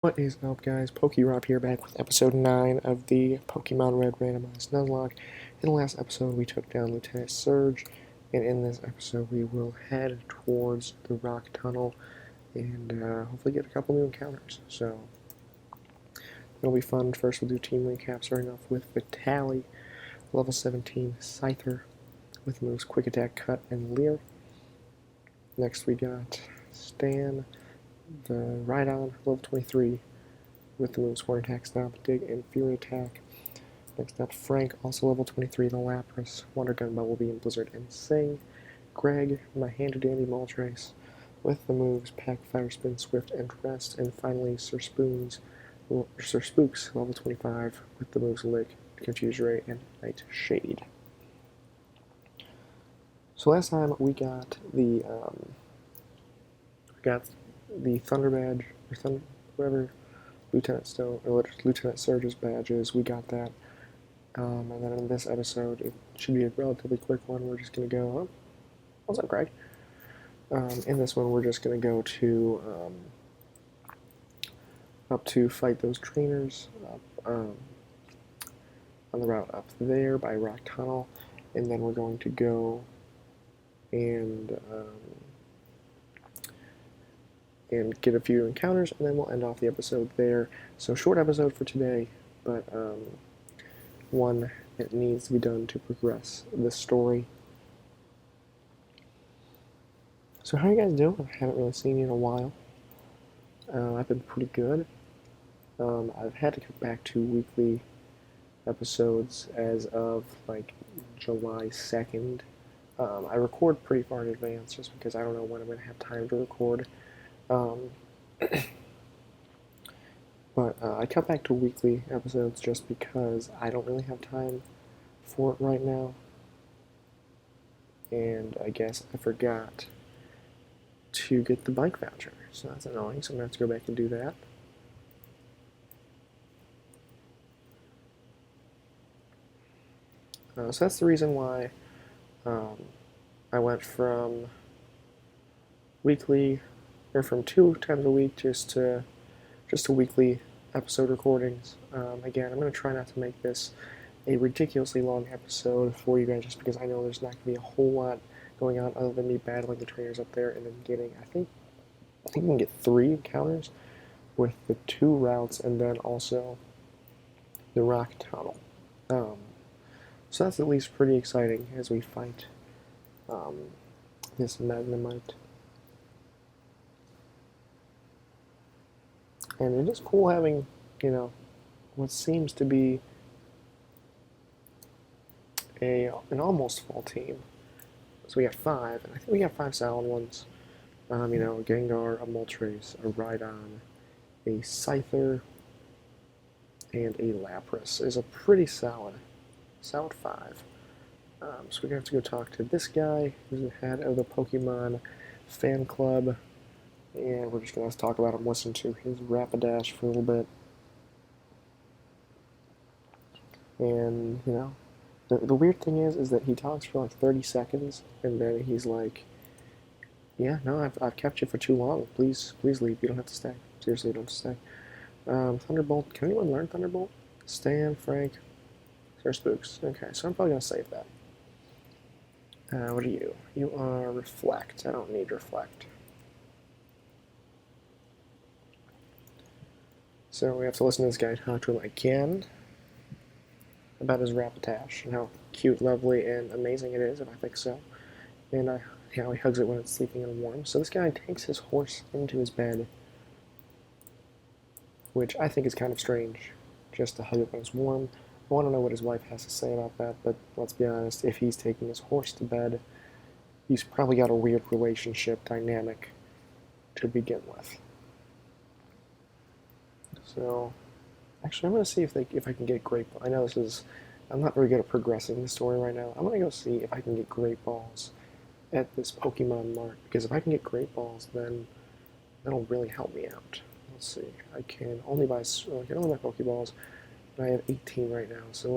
What is up, guys? PokeRob here, back with episode 9 of the Pokemon Red Randomized Nuzlocke. In the last episode, we took down Lieutenant Surge, and in this episode, we will head towards the rock tunnel and hopefully get a couple new encounters. So, it'll be fun. First, we'll do team recap, starting off with Vitali, level 17 Scyther, with moves Quick Attack, Cut, and Leer. Next, we got Stan, the Rhydon, level 23, with the moves Horn Attack, Stomp, Dig, and Fury Attack. Next up, Frank, also level 23, the Lapras, Wonder Gun, Bumblebee, and Blizzard, and Sing. Greg, my handy-dandy Moltres, with the moves Pack, Fire Spin, Swift, and Rest. And finally, Sir Spooks, level 25, with the moves Lick, Confuse Ray, and Nightshade. So last time we got the Thunder Badge, or whatever Lieutenant Surge's badges. We got that. And then in this episode, it should be a relatively quick one. We're just going to go, what's up, Greg? In this one, we're just going to go to, up to fight those trainers on the route up there by Rock Tunnel. And then we're going to go and get a few encounters, and then we'll end off the episode there. So short episode for today, but one that needs to be done to progress the story. So how are you guys doing? I haven't really seen you in a while. I've been pretty good. I've had to cut back to weekly episodes as of like July 2nd. I record pretty far in advance just because I don't know when I'm going to have time to record. But I cut back to weekly episodes just because I don't really have time for it right now. And I guess I forgot to get the bike voucher. So that's annoying, so I'm going to have to go back and do that. So that's the reason why I went from weekly, or from 2 times a week just to weekly episode recordings. Again, I'm going to try not to make this a ridiculously long episode for you guys, just because I know there's not going to be a whole lot going on other than me battling the trainers up there and then getting, I think you can get 3 encounters with the 2 routes and then also the rock tunnel. So that's at least pretty exciting as we fight this Magnemite. And it is cool having, what seems to be an almost full team. So we got 5, and I think we got 5 solid ones. A Gengar, a Moltres, a Rhydon, a Scyther, and a Lapras is a pretty solid 5. So we're going to have to go talk to this guy, who's the head of the Pokemon fan club. And we're just going to talk about him, listen to his Rapidash for a little bit. And, the weird thing is that he talks for like 30 seconds, and then he's like, yeah, no, I've kept you for too long. Please leave. You don't have to stay. Seriously, you don't have to stay. Thunderbolt. Can anyone learn Thunderbolt? Stan, Frank, Sir Spooks. Okay, so I'm probably going to save that. What are you? You are Reflect. I don't need Reflect. So we have to listen to this guy talk to him again about his Rapidash and how cute, lovely, and amazing it is, if I think so. And how he hugs it when it's sleeping and warm. So this guy takes his horse into his bed, which I think is kind of strange, just to hug it when it's warm. I want to know what his wife has to say about that, but let's be honest, if he's taking his horse to bed, he's probably got a weird relationship dynamic to begin with. So, actually, I'm going to see if I can get Great Balls. I know I'm not very good at progressing the story right now. I'm going to go see if I can get Great Balls at this Pokemon Mart, because if I can get Great Balls, then that'll really help me out. Let's see. I can only buy Pokeballs, and I have 18 right now, so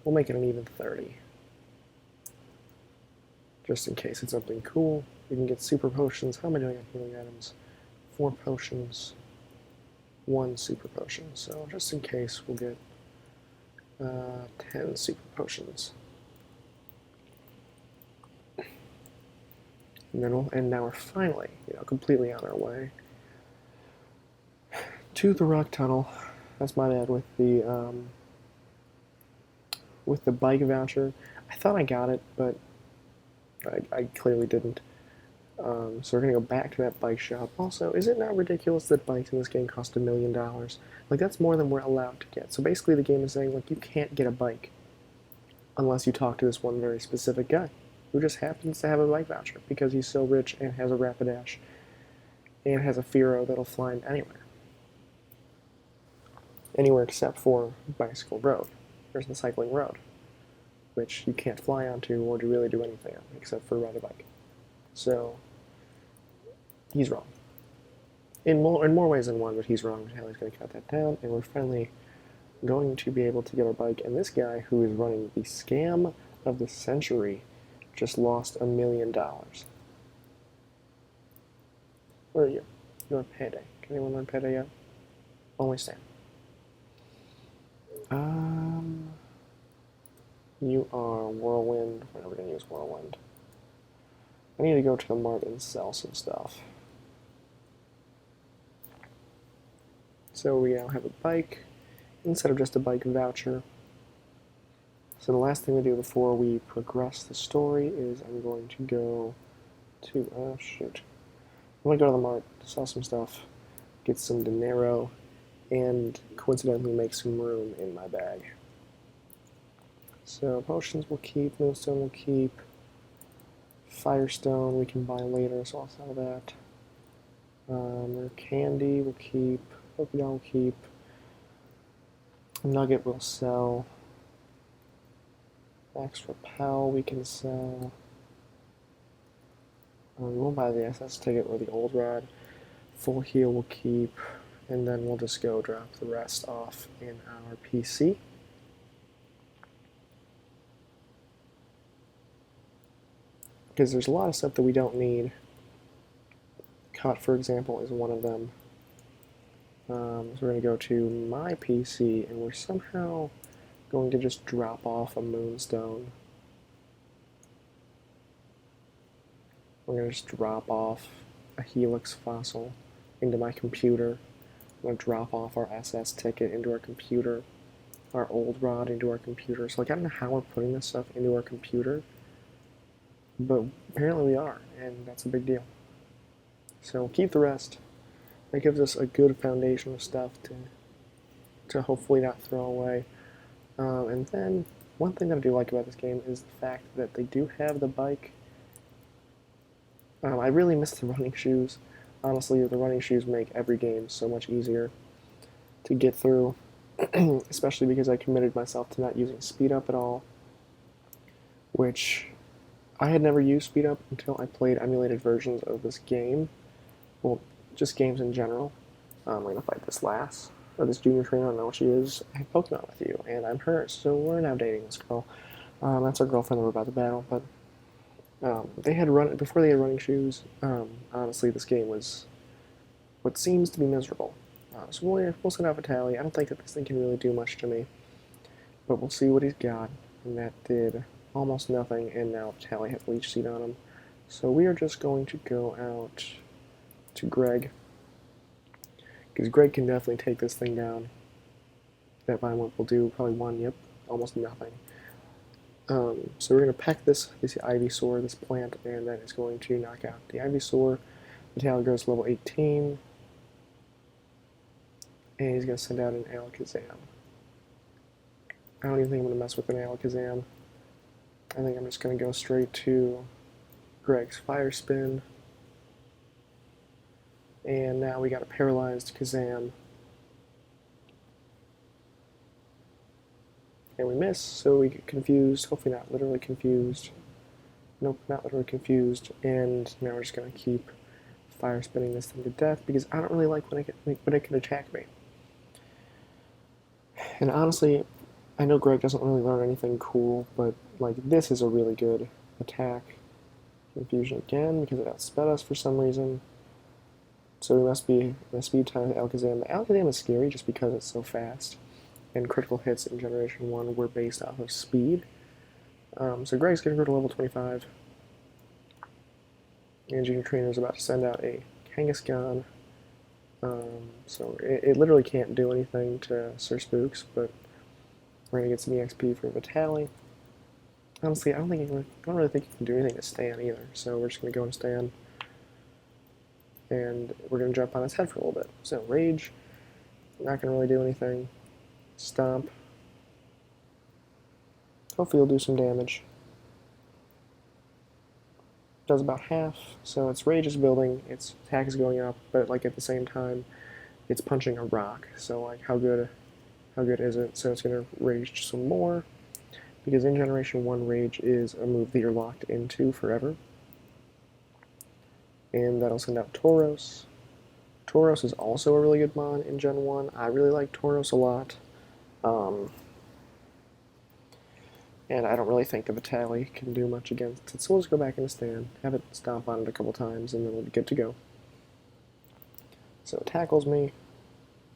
we'll make it an even 30. Just in case it's something cool. We can get super potions. How am I doing on healing items? 4 potions. 1 super potion. So just in case, we'll get 10 super potions. And now we're finally, completely on our way to the rock tunnel. That's my bad with the bike voucher. I thought I got it, but I clearly didn't. So we're gonna go back to that bike shop. Also, is it not ridiculous that bikes in this game cost $1 million? Like, that's more than we're allowed to get. So basically the game is saying, like, you can't get a bike unless you talk to this one very specific guy who just happens to have a bike voucher because he's so rich and has a Rapidash and has a Fearow that'll fly anywhere. Anywhere except for Bicycle Road. There's the Cycling Road, which you can't fly onto or really do anything on except for ride a bike. So he's wrong. In more ways than one, but he's wrong. Haley's going to cut that down, and we're finally going to be able to get our bike. And this guy, who is running the scam of the century, just lost $1 million. Where are you? You're Payday. Can anyone learn Payday yet? Only Sam. You are Whirlwind. We're never going to use Whirlwind. I need to go to the mart and sell some stuff. So we now have a bike instead of just a bike voucher. So the last thing we do before we progress the story is I'm going to go to, I'm going to go to the mart, sell some stuff, get some dinero, and coincidentally make some room in my bag. So potions we'll keep, moonstone we'll keep, firestone we can buy later, so I'll sell that. Candy we'll keep, Pokédoll we'll keep, nugget we'll sell, max repel we can sell. We'll buy the SS ticket or the old rod. Full heal we'll keep, and then we'll just go drop the rest off in our PC. Because there's a lot of stuff that we don't need. Cut, for example, is one of them. So we're going to go to my PC, and we're somehow going to just drop off a moonstone. We're going to just drop off a helix fossil into my computer. I'm going to drop off our SS ticket into our computer, our old rod into our computer. So, like, I don't know how we're putting this stuff into our computer, but apparently we are, and that's a big deal. So we'll keep the rest. That gives us a good foundation of stuff to hopefully not throw away. And then, one thing that I do like about this game is the fact that they do have the bike. I really miss the running shoes. Honestly, the running shoes make every game so much easier to get through, especially because I committed myself to not using speed up at all, which I had never used speed up until I played emulated versions of this game. Well, just games in general. We're going to fight this lass, or this junior trainer, I don't know what she is. I have Pokemon with you, and I'm her, so we're now dating this girl. That's our girlfriend that we're about to battle, but before they had running shoes. Honestly, this game was what seems to be miserable. So we'll send out Vitaly. I don't think that this thing can really do much to me, but we'll see what he's got, and that did almost nothing, and now Vitaly has Leech Seed on him. So we are just going to go out to Greg, because Greg can definitely take this thing down. That Vine will do probably almost nothing. So we're going to peck this Ivysaur, this plant, and that is going to knock out the Ivysaur. Vitaly goes to level 18, and he's going to send out an Alakazam. I don't even think I'm going to mess with an Alakazam. I think I'm just going to go straight to Greg's Fire Spin. And now we got a paralyzed Kazam. And we miss, so we get confused. Hopefully not literally confused. Nope, not literally confused. And now we're just going to keep fire spinning this thing to death because I don't really like when it can attack me. And honestly, I know Greg doesn't really learn anything cool, but like this is a really good attack. Confusion again because it outsped us for some reason. So we must be the speed time of Alakazam. The Alakazam is scary just because it's so fast, and critical hits in Generation 1 were based off of speed. So Greg's going to go to level 25. And Junior Trainer is about to send out a Kangaskhan. So it literally can't do anything to Sir Spooks, but we're going to get some EXP for Vitali. Honestly, I don't really think you can do anything to Stan either, so we're just going to go and Stan. And we're going to jump on his head for a little bit. So Rage, not going to really do anything. Stomp. Hopefully he'll do some damage. Does about half, so its Rage is building, its attack is going up, but like at the same time, it's punching a rock. So like how good is it? So it's going to Rage some more, because in Generation 1, Rage is a move that you're locked into forever. And that'll send out Tauros. Tauros is also a really good mon in Gen 1. I really like Tauros a lot. And I don't really think the Vitali can do much against it, so we'll just go back in the stand, have it stomp on it a couple times, and then we'll be good to go. So it tackles me.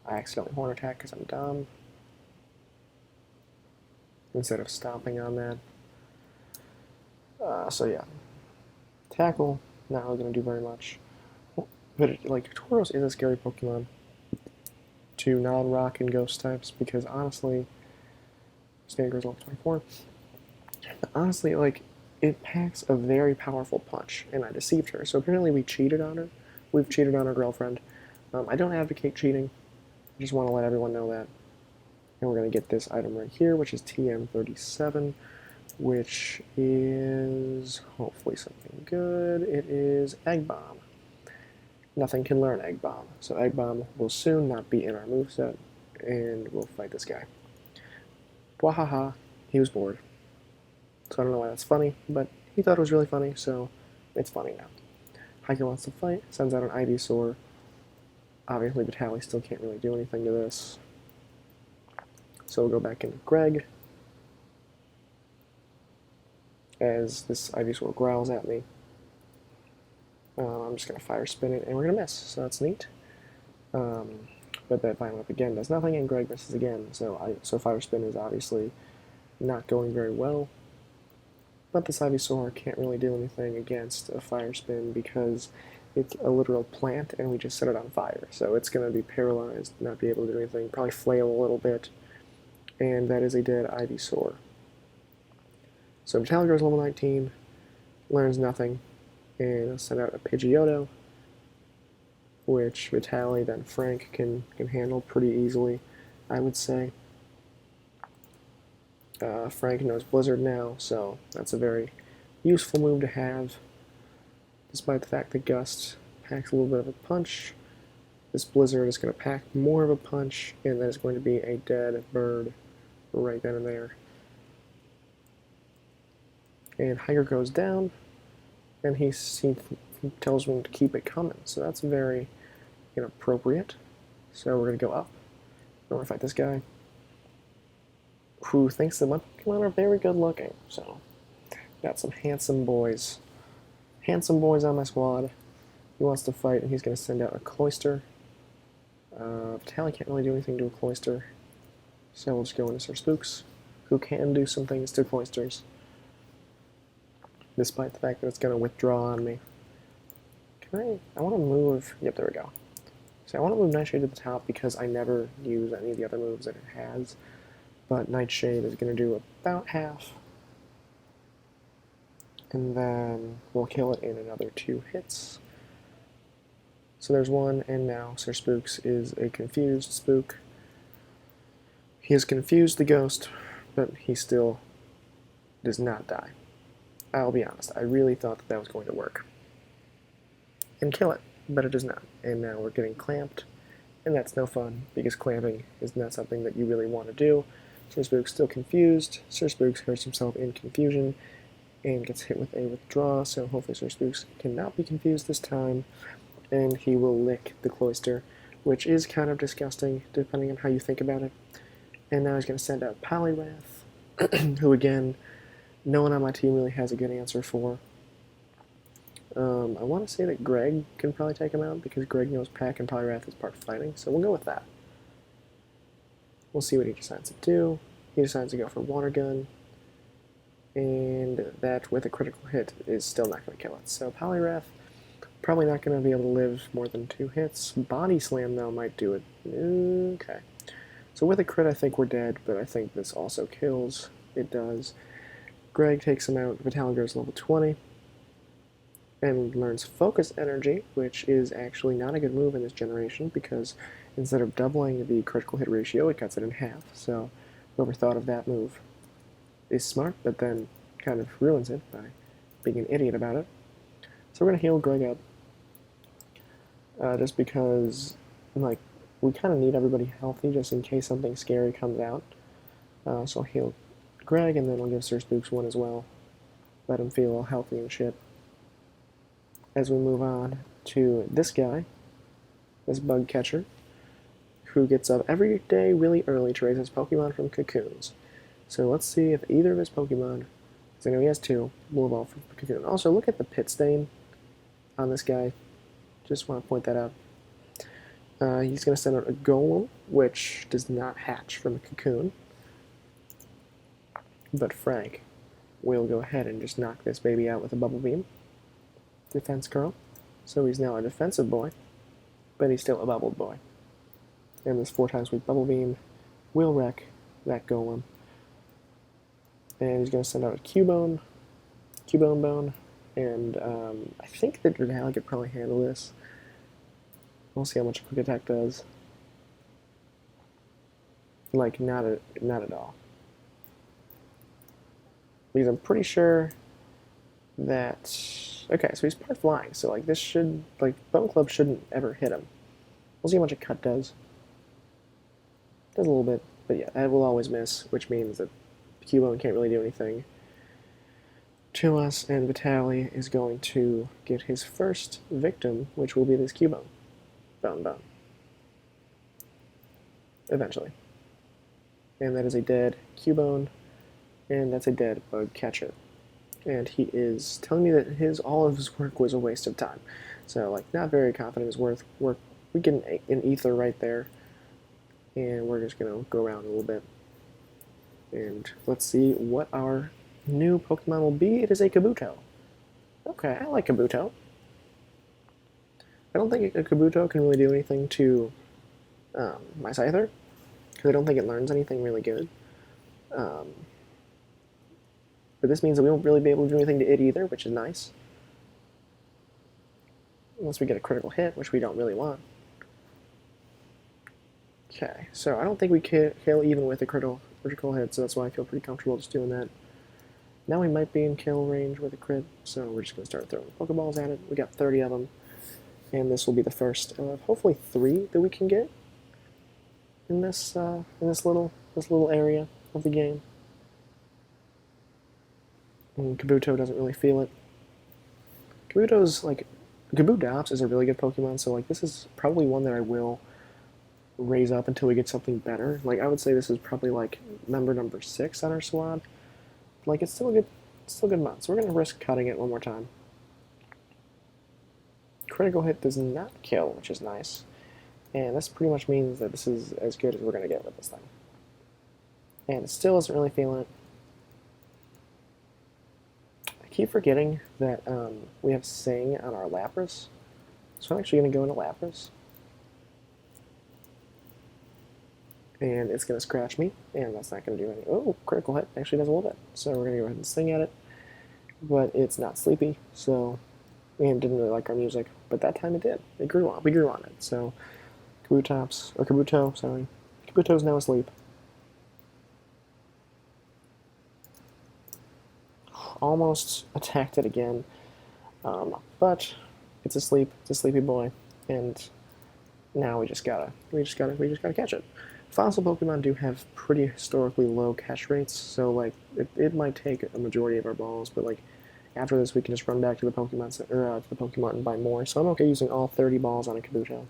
I accidentally horn attack because I'm dumb, instead of stomping on that. So yeah, tackle, not really going to do very much. But Tauros is a scary Pokemon to non-rock and ghost types, because honestly, Stand grows level 24. Honestly, it packs a very powerful punch, and I deceived her. So apparently we cheated on her. We've cheated on our girlfriend. I don't advocate cheating. I just want to let everyone know that. And we're going to get this item right here, which is TM37, which is hopefully something good. It is Egg Bomb. Nothing can learn Egg Bomb. So Egg Bomb will soon not be in our moveset, and we'll fight this guy. Wahaha, he was bored. So I don't know why that's funny, but he thought it was really funny, so it's funny now. Hiker wants to fight, sends out an Ivysaur. Obviously, Vitali still can't really do anything to this. So we'll go back into Greg, as this Ivysaur growls at me. I'm just going to fire spin it, and we're going to miss, so that's neat. But that Vine Whip again does nothing, and Greg misses again, so fire spin is obviously not going very well. But this Ivysaur can't really do anything against a fire spin because it's a literal plant and we just set it on fire. So it's going to be paralyzed, not be able to do anything, probably flail a little bit. And that is a dead Ivysaur. So Vitali grows level 19, learns nothing, and I'll send out a Pidgeotto, which Vitali, then Frank can handle pretty easily, I would say. Frank knows Blizzard now, so that's a very useful move to have. Despite the fact that Gust packs a little bit of a punch, this Blizzard is going to pack more of a punch, and that is going to be a dead bird right then and there. And Hiker goes down, and he tells me to keep it coming, so that's very inappropriate. So we're going to go up. We're going to fight this guy, who thinks that my Pokemon are very good looking. So, got some handsome boys. Handsome boys on my squad. He wants to fight, and he's going to send out a Cloyster. Vitali can't really do anything to a Cloyster. So we'll just go into Sir Spooks, who can do some things to Cloysters, despite the fact that it's going to withdraw on me. I want to move, yep, there we go. So I want to move Nightshade to the top because I never use any of the other moves that it has. But Nightshade is going to do about half. And then we'll kill it in another 2 hits. So there's one, and now Sir Spooks is a confused spook. He has confused the ghost, but he still does not die. I'll be honest, I really thought that was going to work. And kill it, but it does not. And now we're getting clamped, and that's no fun, because clamping is not something that you really want to do. Sir Spooks still confused. Sir Spooks hurts himself in confusion and gets hit with a withdraw, so hopefully Sir Spooks cannot be confused this time, and he will lick the Cloyster, which is kind of disgusting, depending on how you think about it. And now he's going to send out Poliwrath, who again, no one on my team really has a good answer for. I want to say that Greg can probably take him out because Greg knows Pack and Poliwrath is part fighting, so we'll go with that. We'll see what he decides to do. He decides to go for Water Gun, and that with a critical hit is still not going to kill it. So Poliwrath, probably not going to be able to live more than 2 hits. Body Slam, though, might do it. Okay. So with a crit, I think we're dead, but I think this also kills. It does. Greg takes him out. Vitaly goes level 20 and learns Focus Energy, which is actually not a good move in this generation because instead of doubling the critical hit ratio, it cuts it in half. So whoever thought of that move is smart, but then kind of ruins it by being an idiot about it. So we're going to heal Greg up. Just because, like, we kind of need everybody healthy just in case something scary comes out. So I'll heal Greg, and then I'll give Sir Spooks one as well. Let him feel all healthy and shit. As we move on to this guy, this bug catcher, who gets up every day really early to raise his Pokemon from cocoons. So let's see if either of his Pokemon, because I know he has 2, will evolve from cocoon. Also, look at the pit stain on this guy. Just want to point that out. He's going to send out a Golem, which does not hatch from a cocoon. But Frank will go ahead and just knock this baby out with a Bubble Beam. Defense curl. So he's now a defensive boy, but he's still a bubbled boy. And this 4 times weak Bubble Beam will wreck that Golem. And he's going to send out a Cubone Bone, and I think that Vitaly could probably handle this. We'll see how much a Quick Attack does. Like, not at all. Because I'm pretty sure that... Okay, so he's part flying, so like this should... Like, Bone Club shouldn't ever hit him. We'll see how much a cut does. Does a little bit, but yeah, that will always miss, which means that Cubone can't really do anything to us, and Vitaly is going to get his first victim, which will be this Cubone. Bone. Eventually. And that is a dead Cubone, and that's a dead bug catcher. And he is telling me that all of his work was a waste of time. So, like, not very confident his work. We get an ether right there, and we're just going to go around a little bit. And let's see what our new Pokemon will be. It is a Kabuto. Okay, I like Kabuto. I don't think a Kabuto can really do anything to my Scyther, because I don't think it learns anything really good. But this means that we won't really be able to do anything to it either, which is nice. Unless we get a critical hit, which we don't really want. Okay, so I don't think we kill even with a critical hit, so that's why I feel pretty comfortable just doing that. Now we might be in kill range with a crit, so we're just going to start throwing Pokeballs at it. We got 30 of them, and this will be the first of hopefully 3 that we can get in this little area of the game. And Kabuto doesn't really feel it. Kabutops is a really good Pokemon, so like this is probably one that I will raise up until we get something better. Like I would say this is probably like number 6 on our squad. Like it's still a good mod, so we're gonna risk cutting it one more time. Critical hit does not kill, which is nice. And this pretty much means that this is as good as we're gonna get with this thing. And it still isn't really feeling it. I keep forgetting that we have Sing on our Lapras. So I'm actually gonna go into Lapras. And it's going to scratch me, and that's not going to do anything. Oh, critical hit actually does a little bit. So we're going to go ahead and sing at it, but it's not sleepy, so, and didn't really like our music, but that time it did. We grew on it, so Kabuto's now asleep. Almost attacked it again, but it's asleep, it's a sleepy boy, and now we just gotta catch it. Fossil Pokemon do have pretty historically low catch rates, so like it might take a majority of our balls, but like after this we can just run back to the Pokemon and buy more. So I'm okay using all 30 balls on a Kabuto.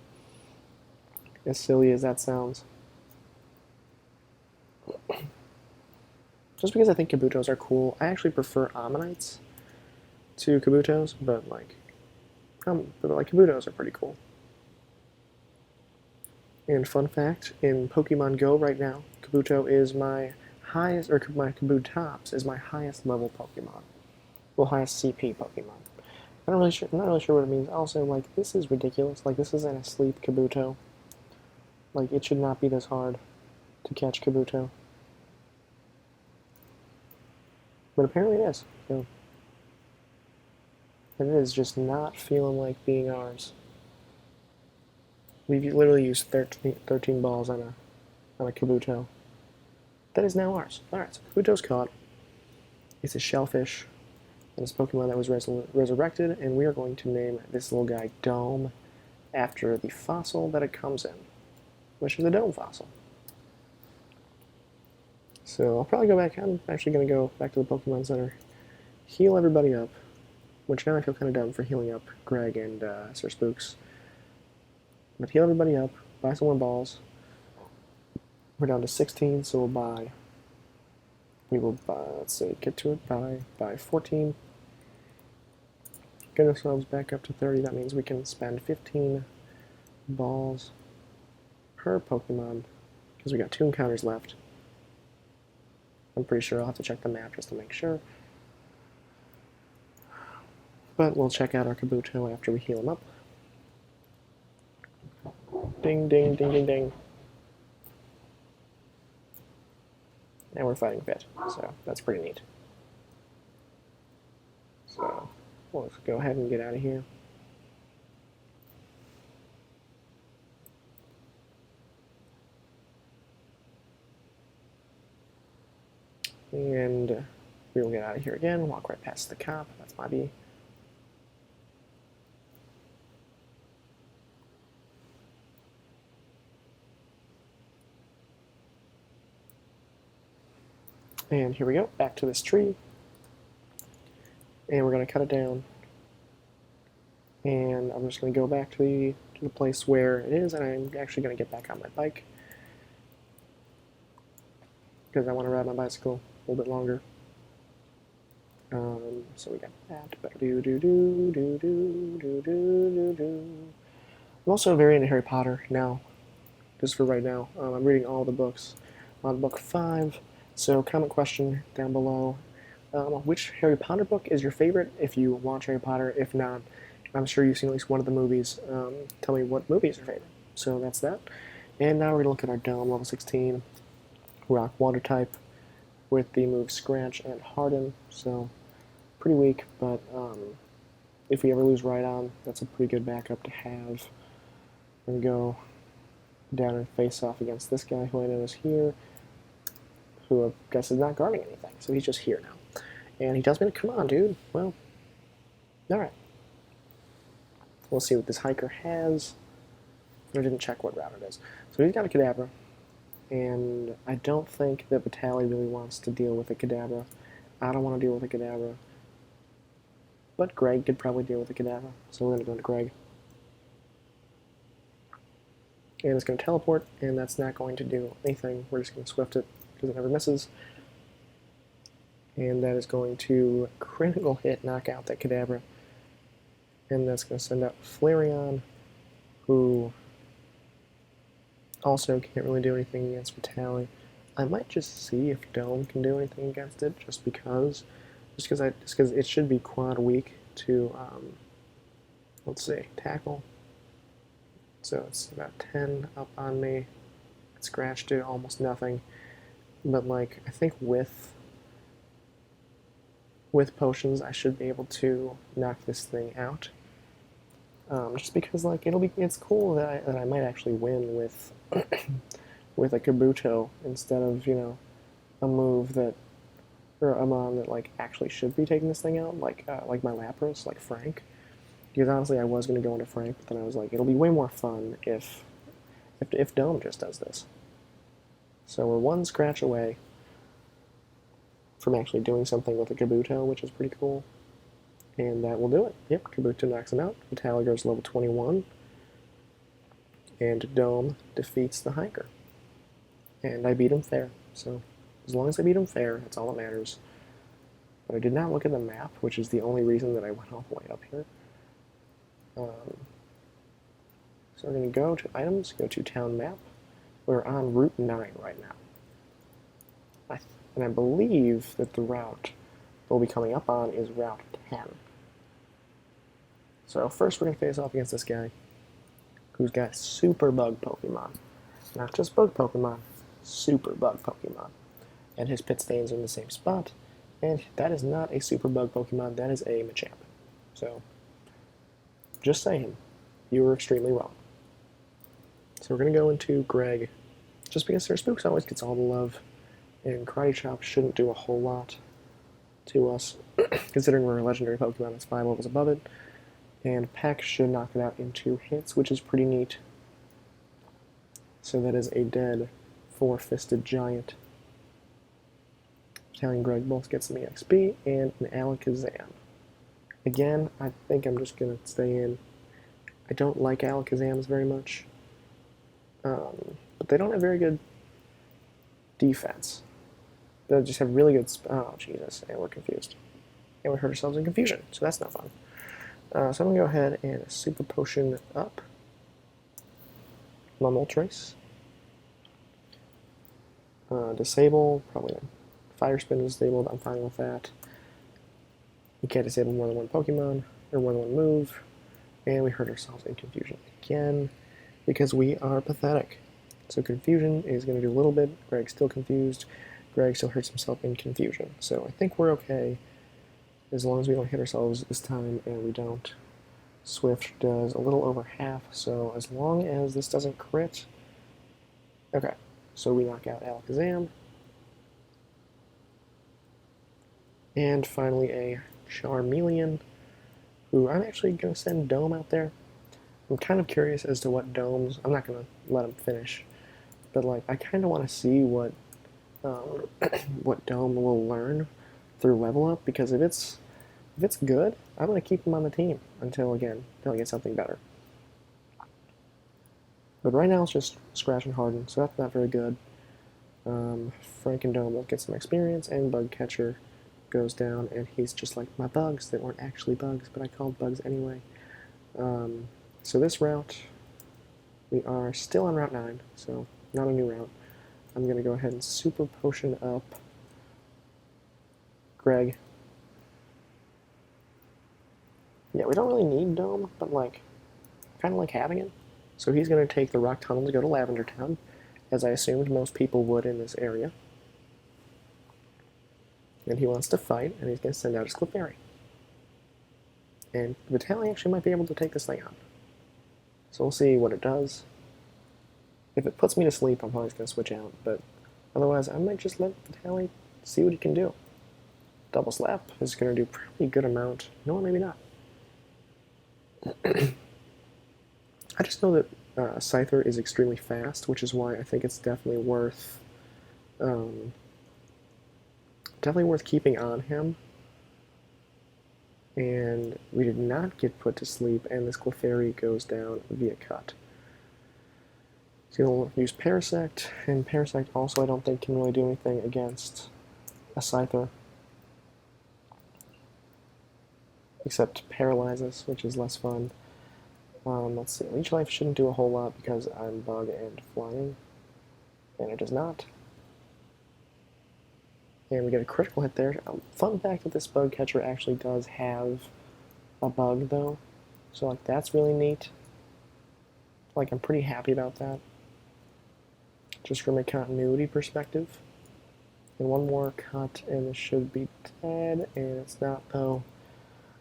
As silly as that sounds. Just because I think Kabutos are cool, I actually prefer Ammonites to Kabutos, but like But like Kabutos are pretty cool. And fun fact, in Pokemon Go right now, Kabuto is my highest, or my Kabutops is my highest level Pokemon. Well, highest CP Pokemon. I'm not really sure what it means. Also, like, this is ridiculous. Like, this is an asleep Kabuto. Like, it should not be this hard to catch Kabuto. But apparently it is. So. And it is just not feeling like being ours. We've literally used 13 balls on a Kabuto. That is now ours. Alright, so Kabuto's caught. It's a shellfish. And it's a Pokemon that was resurrected, and we are going to name this little guy Dome after the fossil that it comes in, which is a dome fossil. So I'll probably go back. I'm actually going to go back to the Pokemon Center, heal everybody up, which now I feel kind of dumb for healing up Greg and Sir Spooks. But heal everybody up, buy some more balls. We're down to 16, so we'll buy. We will buy, let's see, get to it, buy 14. Get ourselves back up to 30. That means we can spend 15 balls per Pokemon, because we got 2 encounters left. I'm pretty sure I'll have to check the map just to make sure. But we'll check out our Kabuto after we heal him up. Ding, ding, ding, ding, ding. And we're fighting Fit, so that's pretty neat. So, we'll go ahead and get out of here. And we will get out of here again, walk right past the cop. That's my B. And here we go, back to this tree. And we're going to cut it down. And I'm just going to go back to the place where it is, and I'm actually going to get back on my bike. Because I want to ride my bicycle a little bit longer. So we got that. I'm also very into Harry Potter now, just for right now. I'm reading all the books. I'm on book 5, so comment question down below. Which Harry Potter book is your favorite if you watch Harry Potter? If not, I'm sure you've seen at least one of the movies. Tell me what movie is your favorite. So that's that. And now we're going to look at our Dome, level 16, Rock Water type, with the moves Scratch and Harden. So pretty weak, but if we ever lose Rhydon, that's a pretty good backup to have. And go down and face off against this guy who I know is here, who I guess is not guarding anything, so he's just here now. And he tells me to come on, dude. Well, alright. We'll see what this hiker has. I didn't check what route it is. So he's got a Kadabra, and I don't think that Vitaly really wants to deal with a Kadabra. I don't want to deal with a Kadabra. But Greg could probably deal with a Kadabra, so we're going to go into Greg. And it's going to teleport, and that's not going to do anything. We're just going to Swift it, because it never misses. And that is going to critical hit, knock out that Kadabra. And that's going to send out Flareon, who also can't really do anything against Vitaly. I might just see if Dome can do anything against it, just because it should be quad weak to, let's see, tackle. So it's about 10 up on me. Scratch did almost nothing, but like I think with potions I should be able to knock this thing out. Just because like it's cool that I might actually win with with a Kabuto instead of, you know, a move that, or a mon that like actually should be taking this thing out, like my Lapras, like Frank. Because honestly, I was going to go into Frank, but then I was like, it'll be way more fun if Dome just does this. So we're one scratch away from actually doing something with a Kabuto, which is pretty cool. And that will do it. Yep, Kabuto knocks him out. Vitaly goes to level 21. And Dome defeats the hiker. And I beat him fair. So as long as I beat him fair, that's all that matters. But I did not look at the map, which is the only reason that I went all the way up here. So we're going to go to items, go to town map. We're on Route 9 right now. And I believe that the route we'll be coming up on is Route 10. So first we're going to face off against this guy who's got super bug Pokemon. Not just bug Pokemon, super bug Pokemon. And his pit stains are in the same spot. And that is not a super bug Pokemon, that is a Machamp. So, just saying, you were extremely wrong. So we're going to go into Greg, just because their Spooks always gets all the love, and Karate Chop shouldn't do a whole lot to us, considering we're a legendary Pokemon that's 5 levels above it, and Peck should knock it out in 2 hits, which is pretty neat. So that is a dead 4-fisted giant. Battalion Greg both get some EXP and an Alakazam. Again, I think I'm just going to stay in. I don't like Alakazams very much, but they don't have very good defense. They just have really good... Oh, Jesus, and we're confused. And we hurt ourselves in confusion, so that's not fun. So I'm going to go ahead and Super Potion up. Moltres. Disable, probably Fire Spin is disabled, I'm fine with that. You can't disable more than one Pokemon, or more than one move. And we hurt ourselves in confusion again, because we are pathetic. So confusion is going to do a little bit. Greg's still confused. Greg still hurts himself in confusion. So I think we're okay, as long as we don't hit ourselves this time, and we don't. Swift does a little over half, so as long as this doesn't crit... Okay, so we knock out Alakazam. And finally a Charmeleon, who I'm actually going to send Dome out there. I'm kind of curious as to what Dome's... I'm not going to let him finish, but like I kind of want to see what what Dome will learn through level up, because if it's good, I'm going to keep him on the team until I get something better. But right now it's just Scratch and Harden, so that's not very good. Frank and Dome will get some experience, and Bug Catcher goes down, and he's just like my bugs that weren't actually bugs, but I called bugs anyway. So this route, we are still on Route 9, so not a new route. I'm going to go ahead and Super Potion up Greg. Yeah, we don't really need Dome, but like, kind of like having it. So he's going to take the Rock Tunnel to go to Lavender Town, as I assumed most people would in this area. And he wants to fight, and he's going to send out his Clefairy. And Vitaly actually might be able to take this thing on. So we'll see what it does. If it puts me to sleep, I'm probably going to switch out, but otherwise I might just let Vitaly see what he can do. Double Slap is going to do a pretty good amount. No, maybe not. I just know that Scyther is extremely fast, which is why I think it's definitely worth keeping on him. And we did not get put to sleep, and this Clefairy goes down via cut. So he'll use Parasect, and Parasect also I don't think can really do anything against a Scyther. Except Paralyzes, which is less fun. Let's see, Leech Life shouldn't do a whole lot because I'm Bug and Flying, and it does not. And we get a critical hit there. Fun fact that this Bug Catcher actually does have a bug, though, so like that's really neat. Like I'm pretty happy about that, just from a continuity perspective. And one more cut, and this should be dead, and it's not though.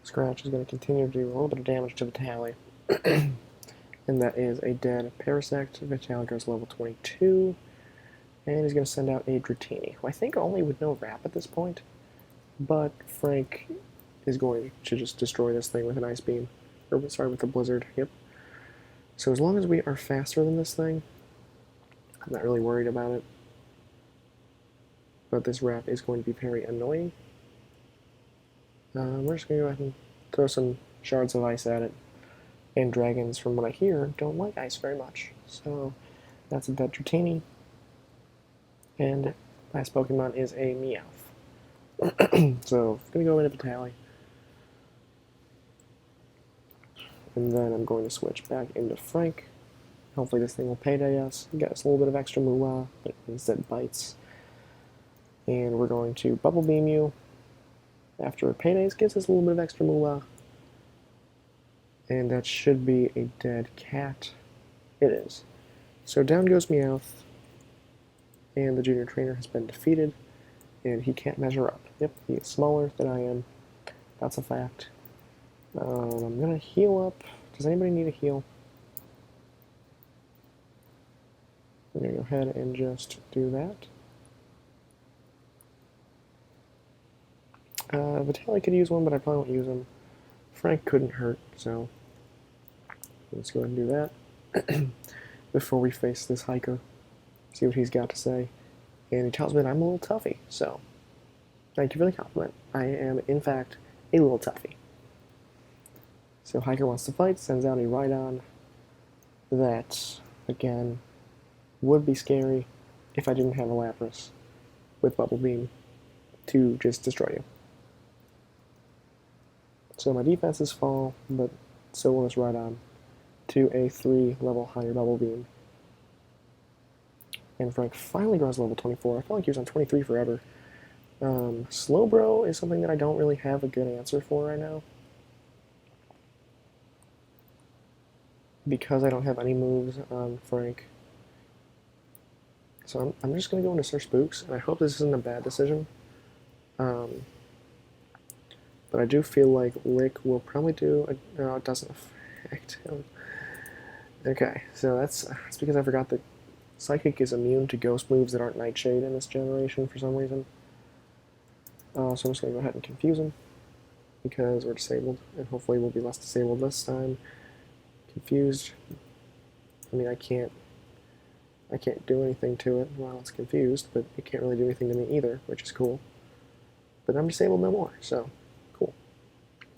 Scratch is going to continue to do a little bit of damage to Vitaly. And that is a dead Parasect. Vitaly goes level 22. And he's going to send out a Dratini, who I think only would know Wrap at this point. But Frank is going to just destroy this thing with an Ice Beam. Or, sorry, with a Blizzard. Yep. So as long as we are faster than this thing, I'm not really worried about it. But this Wrap is going to be very annoying. We're just going to go ahead and throw some shards of ice at it. And dragons, from what I hear, don't like ice very much. So that's a dead Dratini. And last Pokemon is a Meowth. So I'm going to go into Vitaly. And then I'm going to switch back into Frank. Hopefully this thing will payday us, get us a little bit of extra moolah, but instead bites. And we're going to Bubble Beam you. After it paydays, gives us a little bit of extra moolah. And that should be a dead cat. It is. So down goes Meowth. And the junior trainer has been defeated. And he can't measure up. Yep, he is smaller than I am. That's a fact. I'm going to heal up. Does anybody need a heal? I'm going to go ahead and just do that. Vitaly could use one, but I probably won't use him. Frank couldn't hurt, so let's go ahead and do that before we face this hiker. See what he's got to say. And he tells me that I'm a little toughy, so thank you for the compliment. I am, in fact, a little toughy. So hiker wants to fight, sends out a Rhydon that, again, would be scary if I didn't have a Lapras with Bubble Beam to just destroy you. So my defenses fall, but so will this Rhydon to a 3-level higher Bubble Beam. And Frank finally grows level 24. I felt like he was on 23 forever. Slowbro is something that I don't really have a good answer for right now. Because I don't have any moves on Frank. So I'm just going to go into Search Spooks, and I hope this isn't a bad decision. But I do feel like Lick will probably do... No, it doesn't affect him. Okay, so that's because I forgot that Psychic is immune to ghost moves that aren't Nightshade in this generation for some reason. So I'm just going to go ahead and confuse him, because we're disabled, and hopefully we'll be less disabled this time. Confused. I mean, I can't do anything to it while it's confused, but it can't really do anything to me either, which is cool. But I'm disabled no more, so cool.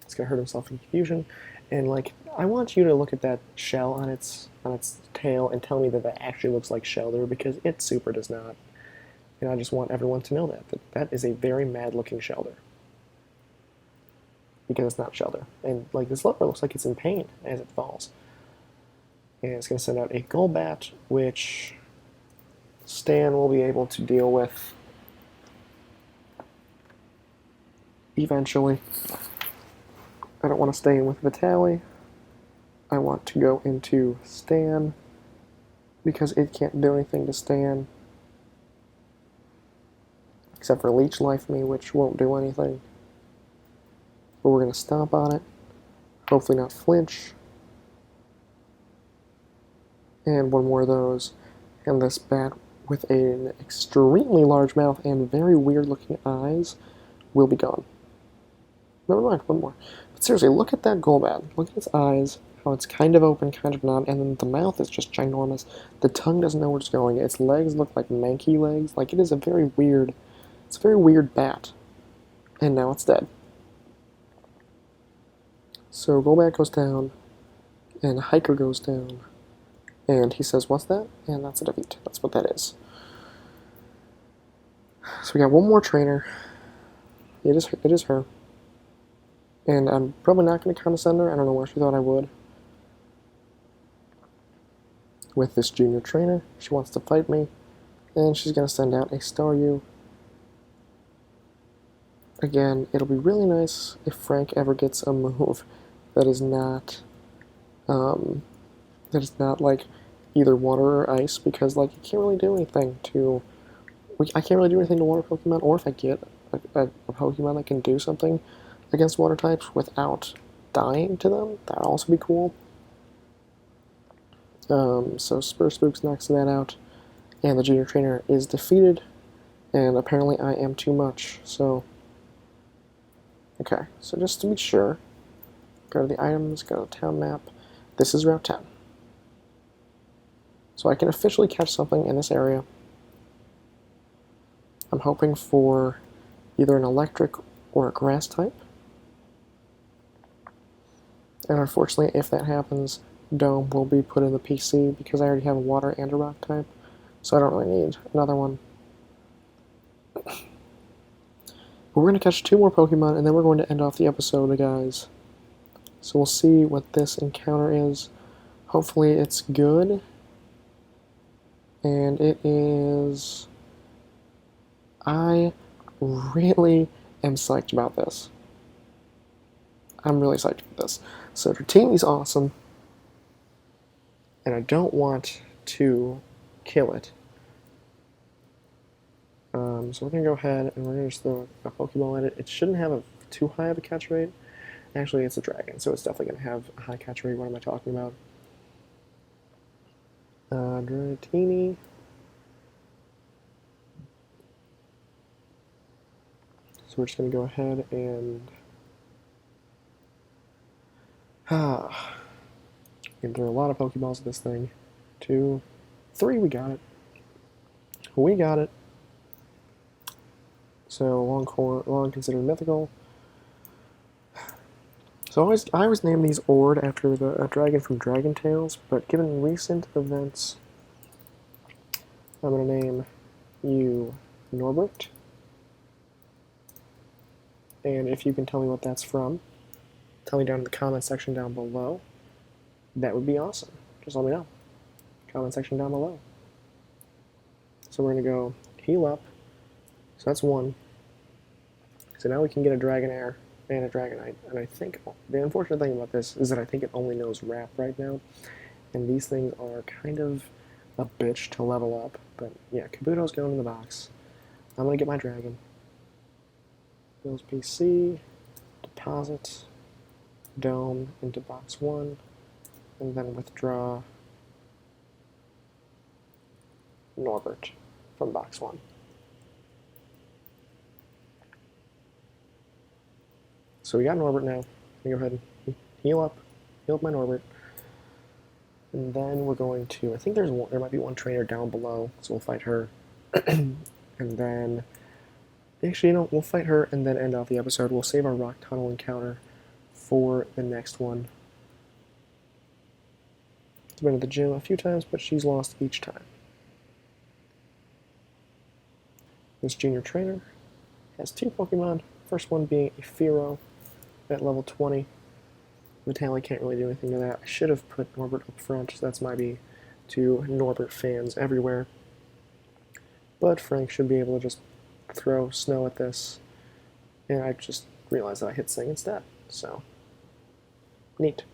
It's gonna hurt himself in confusion, and like I want you to look at that shell on its tail and tell me that that actually looks like Shelder, because it super does not. And I just want everyone to know that that is a very mad-looking Shelder. Because it's not Shelder. And like this leopard looks like it's in pain as it falls. And it's going to send out a Golbat, which Stan will be able to deal with eventually. I don't want to stay in with Vitaly. I want to go into Stan, because it can't do anything to Stan. Except for Leech Life Me, which won't do anything. But we're going to stomp on it. Hopefully not flinch. And one more of those. And this bat with an extremely large mouth and very weird looking eyes will be gone. Never mind, one more. But seriously, look at that Golbat. Look at its eyes, how it's kind of open, kind of not, and then the mouth is just ginormous. The tongue doesn't know where it's going. Its legs look like manky legs. Like, it is a very weird bat. And now it's dead. So Golbat goes down, and Hiker goes down, and he says, "What's that?" And that's a defeat. That's what that is. So we got one more trainer. It is her. And I'm probably not going to condescend her. I don't know why she thought I would. With this junior trainer, she wants to fight me, and she's going to send out a Staryu. Again, it'll be really nice if Frank ever gets a move that is not like either water or ice, because like you can't really do anything to. I can't really do anything to water Pokemon, or if I get a Pokemon that can do something against water types without dying to them, that'd also be cool. So Spur Spooks knocks that out, and the junior trainer is defeated, and apparently I am too much, so. Okay, so just to be sure, go to the items, go to the town map. This is Route 10. So I can officially catch something in this area. I'm hoping for either an electric or a grass type. And unfortunately, if that happens, Dome will be put in the PC because I already have a water and a rock type. So I don't really need another one. We're going to catch 2 more Pokemon, and then we're going to end off the episode, guys. So we'll see what this encounter is. Hopefully it's good. And it is... I really am psyched about this. I'm really psyched about this. So Dratini's awesome. And I don't want to kill it. So we're going to go ahead and we're going to just throw a Pokeball at it. It shouldn't have too high of a catch rate. Actually, it's a dragon, so it's definitely going to have a high catch rate. What am I talking about? Dratini. So we're just going to go ahead and... we can throw a lot of Pokeballs at this thing. 2, 3, we got it. We got it. So long considered mythical. So I always name these Ord after a dragon from Dragon Tales, but given recent events, I'm going to name you Norbert. And if you can tell me what that's from, tell me down in the comment section down below. That would be awesome. Just let me know. Comment section down below. So we're going to go heal up. So that's 1. So now we can get a Dragonair and a Dragonite. And I think the unfortunate thing about this is that I think it only knows Wrap right now. And these things are kind of a bitch to level up. But yeah, Kabuto's going in the box. I'm going to get my Dragon. Bills PC, deposit, Dome into box 1, and then withdraw Norbert from box 1. So we got Norbert now. I'm going to go ahead and heal up my Norbert. And then we're going to, I think there might be one trainer down below, so we'll fight her. And then, actually, we'll fight her and then end off the episode. We'll save our rock tunnel encounter for the next one. She's been at the gym a few times, but she's lost each time. This junior trainer has 2 Pokemon. First one being a Fearow at level 20. Vitaly can't really do anything to that. I should have put Norbert up front, so that's my B to Norbert fans everywhere. But Frank should be able to just throw snow at this. And I just realized that I hit Sing instead. So, neat.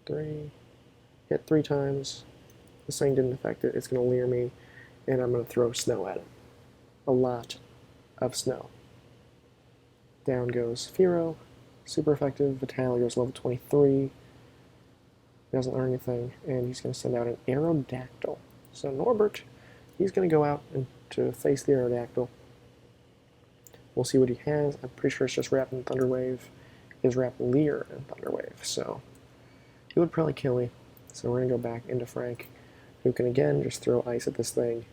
3. Hit 3 times. The Sing didn't affect it. It's going to leer me. And I'm going to throw snow at it. A lot of snow. Down goes Fearow. Super effective. Vitaly goes level 23. He doesn't learn anything. And he's going to send out an Aerodactyl. So Norbert, he's going to go out to face the Aerodactyl. We'll see what he has. I'm pretty sure it's just Wrap and Thunder Wave. His Wrap Leer and Thunder Wave. So he would probably kill me. So we're going to go back into Frank, who can again just throw ice at this thing.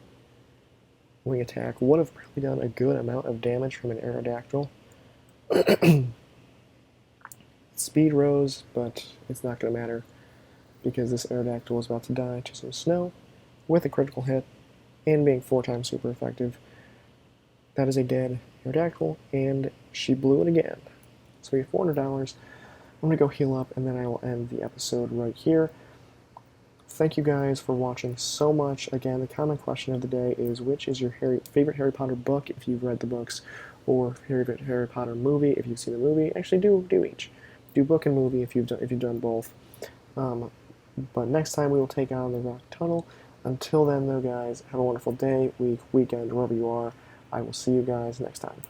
Wing attack would have probably done a good amount of damage from an Aerodactyl. Speed rose, but it's not going to matter because this Aerodactyl is about to die to some snow with a critical hit and being 4 times super effective. That is a dead Aerodactyl, and she blew it again. So we have $400. I'm going to go heal up, and then I will end the episode right here. Thank you guys for watching so much. Again, the common question of the day is, which is your favorite Harry Potter book, if you've read the books, or favorite Harry Potter movie, if you've seen the movie. Actually, do each. Do book and movie if you've done both. But next time we will take on the Rock Tunnel. Until then, though, guys, have a wonderful day, week, weekend, wherever you are. I will see you guys next time.